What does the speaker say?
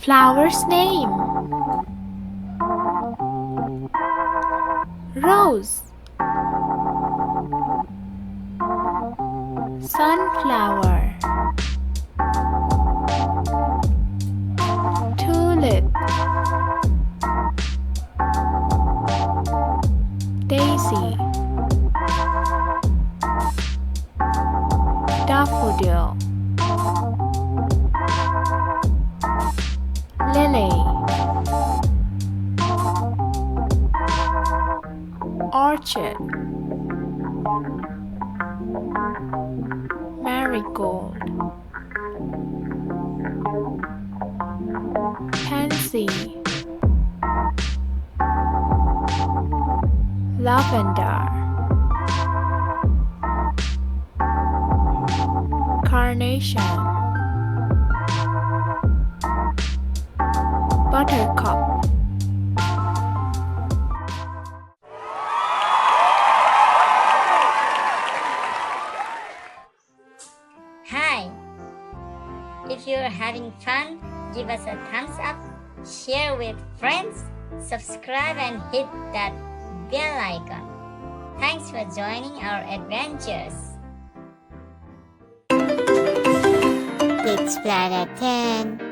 Flower's name. Rose. Sunflower. Tulip. Daisy. Daffodil. Lily. Orchid. Marigold. Pansy. Lavender. Carnation. Buttercup. Hi! If you're having fun, give us a thumbs up, share with friends, subscribe and hit that bell icon. Thanks for joining our adventures. KidZ Planet 10